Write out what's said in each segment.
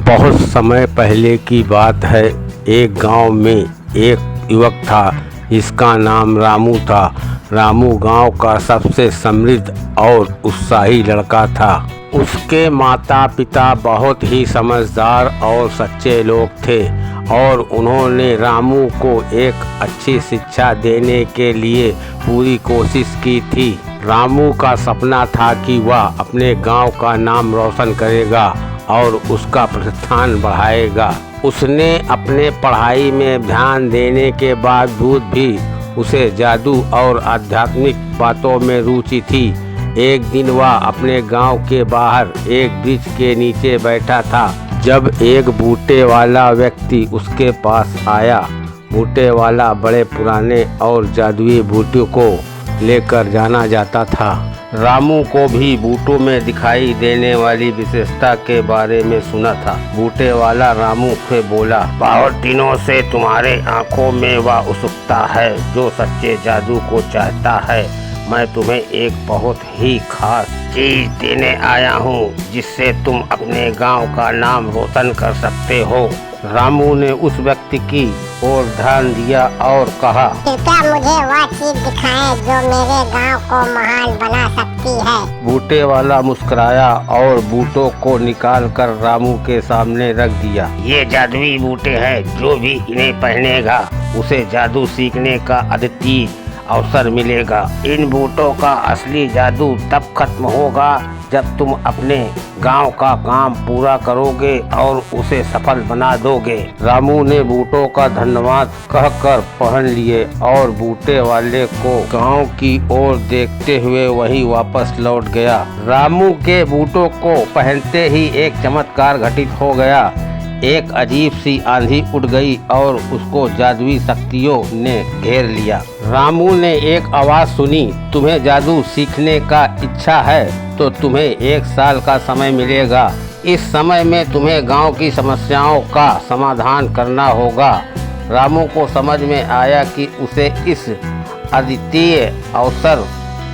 बहुत समय पहले की बात है। एक गांव में एक युवक था जिसका नाम रामू था। रामू गांव का सबसे समृद्ध और उत्साही लड़का था। उसके माता पिता बहुत ही समझदार और सच्चे लोग थे और उन्होंने रामू को एक अच्छी शिक्षा देने के लिए पूरी कोशिश की थी। रामू का सपना था कि वह अपने गांव का नाम रोशन करेगा और उसका प्रतिष्ठान बढ़ाएगा। उसने अपने पढ़ाई में ध्यान देने के बावजूद भी उसे जादू और आध्यात्मिक बातों में रुचि थी। एक दिन वह अपने गांव के बाहर एक वृक्ष के नीचे बैठा था जब एक बूटे वाला व्यक्ति उसके पास आया। बूटे वाला बड़े पुराने और जादुई बूटों को लेकर जाना जाता था। रामू को भी बूटों में दिखाई देने वाली विशेषता के बारे में सुना था। बूटे वाला रामू से बोला, बहुत दिनों से तुम्हारे आंखों में वह उत्सुकता है जो सच्चे जादू को चाहता है। मैं तुम्हें एक बहुत ही खास चीज देने आया हूँ जिससे तुम अपने गांव का नाम रोशन कर सकते हो। रामू ने उस व्यक्ति की ओर ध्यान दिया और कहा, कृपया मुझे वह चीज दिखाएं जो मेरे गांव को महान बना सकती है। बूटे वाला मुस्कुराया और बूटों को निकाल कर रामू के सामने रख दिया। ये जादुई बूटे हैं, जो भी इन्हें पहनेगा उसे जादू सीखने का अद्वितीय अवसर मिलेगा। इन बूटों का असली जादू तब खत्म होगा जब तुम अपने गांव का काम पूरा करोगे और उसे सफल बना दोगे। रामू ने बूटों का धन्यवाद कहकर पहन लिए और बूटे वाले को गांव की ओर देखते हुए वहीं वापस लौट गया। रामू के बूटों को पहनते ही एक चमत्कार घटित हो गया। एक अजीब सी आंधी उठ गई और उसको जादुई शक्तियों ने घेर लिया। रामू ने एक आवाज़ सुनी, तुम्हें जादू सीखने का इच्छा है तो तुम्हें 1 साल का समय मिलेगा। इस समय में तुम्हें गांव की समस्याओं का समाधान करना होगा। रामू को समझ में आया कि उसे इस अद्वितीय अवसर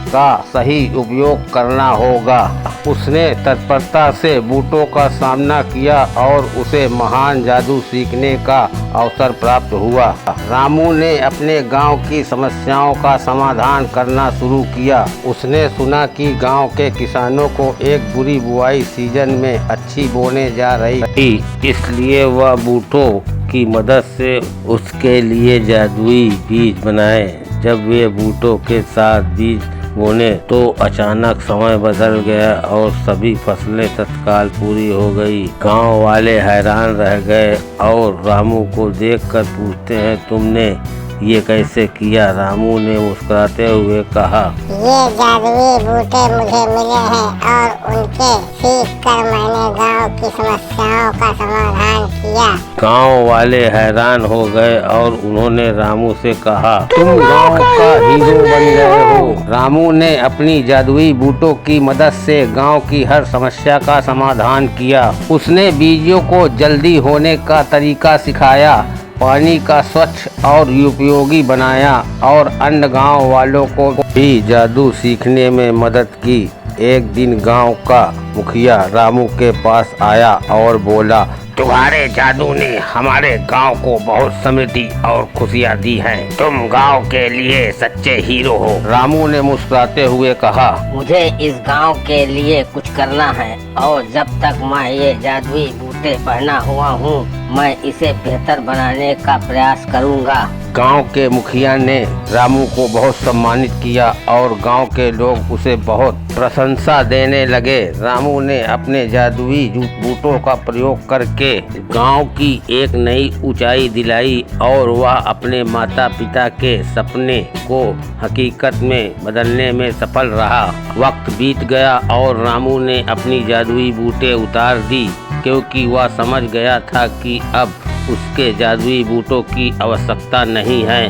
का सही उपयोग करना होगा। उसने तत्परता से बूटों का सामना किया और उसे महान जादू सीखने का अवसर प्राप्त हुआ। रामू ने अपने गांव की समस्याओं का समाधान करना शुरू किया। उसने सुना कि गांव के किसानों को एक बुरी बुआई सीजन में अच्छी बोने जा रही थी, इसलिए वह बूटों की मदद से उसके लिए जादुई बीज बनाए। जब वे बूटों के साथ बीज बोने तो अचानक समय बदल गया और सभी फसलें तत्काल पूरी हो गई। गांव वाले हैरान रह गए और रामू को देखकर पूछते हैं, तुमने ये कैसे किया? रामू ने मुस्कुराते हुए कहा, ये जादुई बूटे मुझे मिले हैं और उनके सीख कर मैंने गांव की समस्याओं का समाधान किया। गांव वाले हैरान हो गए और उन्होंने रामू से कहा, तुम गांव का हीरो बन गए हो। रामू ने अपनी जादुई बूटों की मदद से गांव की हर समस्या का समाधान किया। उसने बीजों को जल्दी होने का तरीका सिखाया, पानी का स्वच्छ और उपयोगी बनाया और अन्य गांव वालों को भी जादू सीखने में मदद की। एक दिन गांव का मुखिया रामू के पास आया और बोला, तुम्हारे जादू ने हमारे गांव को बहुत समृद्धि और खुशियाँ दी हैं। तुम गांव के लिए सच्चे हीरो हो। रामू ने मुस्कुराते हुए कहा, मुझे इस गांव के लिए कुछ करना है और जब तक मैं ये जादुई बूटे पहना हुआ हूँ मैं इसे बेहतर बनाने का प्रयास करूँगा। गांव के मुखिया ने रामू को बहुत सम्मानित किया और गांव के लोग उसे बहुत प्रशंसा देने लगे। रामू ने अपने जादुई बूटों का प्रयोग करके गांव की एक नई ऊंचाई दिलाई और वह अपने माता पिता के सपने को हकीकत में बदलने में सफल रहा। वक्त बीत गया और रामू ने अपनी जादुई बूटे उतार दी क्योंकि वह समझ गया था कि अब उसके जादुई बूटों की आवश्यकता नहीं है।